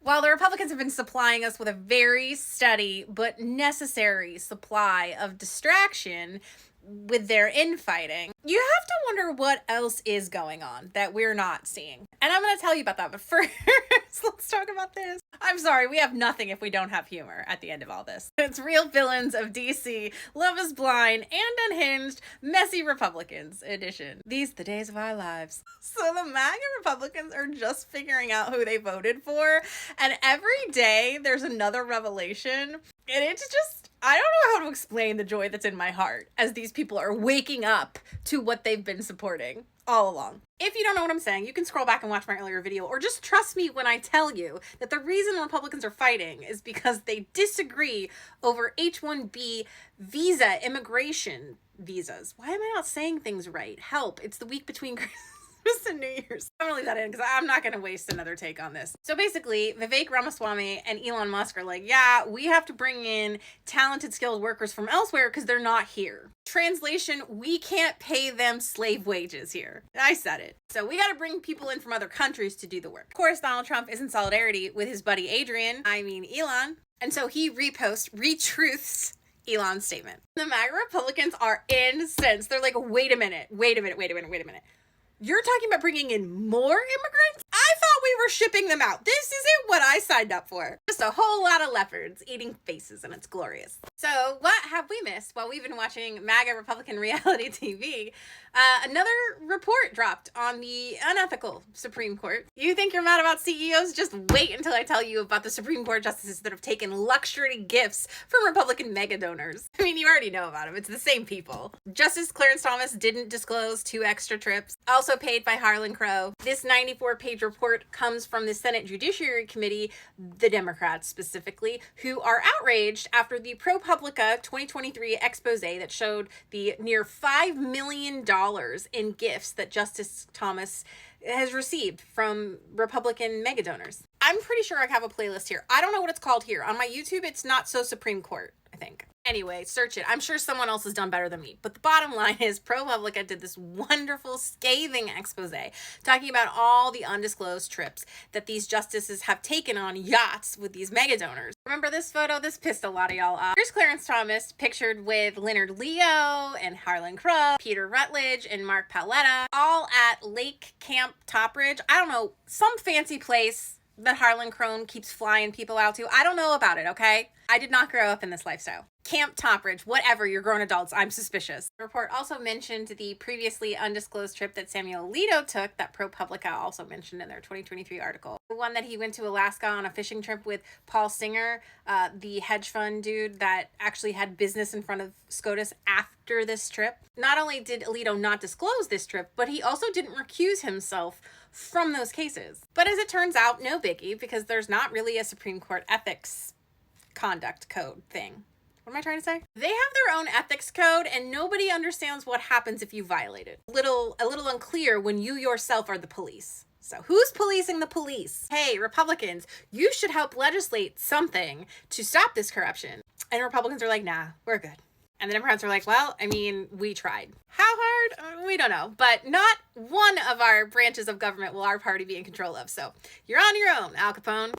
While the Republicans have been supplying us with a very steady but necessary supply of distraction with their infighting, you have to wonder what else is going on that we're not seeing. And I'm going to tell you about that, but first, let's talk about this. I'm sorry, we have nothing if we don't have humor at the end of all this. It's Real Villains of DC, Love is Blind, and Unhinged, Messy Republicans edition. These the days of our lives. So the MAGA Republicans are just figuring out who they voted for, and every day there's another revelation, and it's just, I don't know how to explain the joy that's in my heart as these people are waking up to what they've been supporting all along. If you don't know what I'm saying, you can scroll back and watch my earlier video, or just trust me when I tell you that the reason Republicans are fighting is because they disagree over H-1B visa, immigration visas. Why am I not saying things right? Help, it's the week between Christmas and New Year's. I'm gonna leave that in because I'm not gonna waste another take on this. So basically, Vivek Ramaswamy and Elon Musk are like, yeah, we have to bring in talented, skilled workers from elsewhere because they're not here. Translation, we can't pay them slave wages here. I said it. So we got to bring people in from other countries to do the work. Of course, Donald Trump is in solidarity with his buddy Elon. And so he retruths Elon's statement. The MAGA Republicans are incensed. They're like, wait a minute. You're talking about bringing in more immigrants? I thought we were shipping them out. This isn't what I signed up for. Just a whole lot of leopards eating faces, and it's glorious. So what have we missed while we've been watching MAGA Republican reality TV? Another report dropped on the unethical Supreme Court. You think you're mad about CEOs? Just wait until I tell you about the Supreme Court justices that have taken luxury gifts from Republican mega donors. I mean, you already know about them. It's the same people. Justice Clarence Thomas didn't disclose 2 extra trips, also paid by Harlan Crow. This 94-page report comes from the Senate Judiciary Committee, the Democrats specifically, who are outraged after the ProPublica 2023 expose that showed the near $5 million in gifts that Justice Thomas has received from Republican mega donors. I'm pretty sure I have a playlist here. I don't know what it's called here. On my YouTube, it's Not So Supreme Court, I think. Anyway, search it. I'm sure someone else has done better than me. But the bottom line is ProPublica did this wonderful, scathing expose talking about all the undisclosed trips that these justices have taken on yachts with these mega donors. Remember this photo? This pissed a lot of y'all off. Here's Clarence Thomas pictured with Leonard Leo and Harlan Crow, Peter Rutledge, and Mark Paletta, all at Lake Camp Topridge. I don't know, some fancy place that Harlan Crow keeps flying people out to. I don't know about it, okay? I did not grow up in this lifestyle. Camp Topridge, whatever, you're grown adults, I'm suspicious. The report also mentioned the previously undisclosed trip that Samuel Alito took that ProPublica also mentioned in their 2023 article. The one that he went to Alaska on a fishing trip with Paul Singer, the hedge fund dude that actually had business in front of SCOTUS after this trip. Not only did Alito not disclose this trip, but he also didn't recuse himself from those cases. But as it turns out, no biggie, because there's not really a Supreme Court ethics conduct code thing. What am I trying to say? They have their own ethics code and nobody understands what happens if you violate it. A little unclear when you yourself are the police. So who's policing the police? Hey, Republicans, you should help legislate something to stop this corruption. And Republicans are like, nah, we're good. And the Democrats are like, well, I mean, we tried. How hard? We don't know. But not one of our branches of government will our party be in control of. So you're on your own, Al Capone.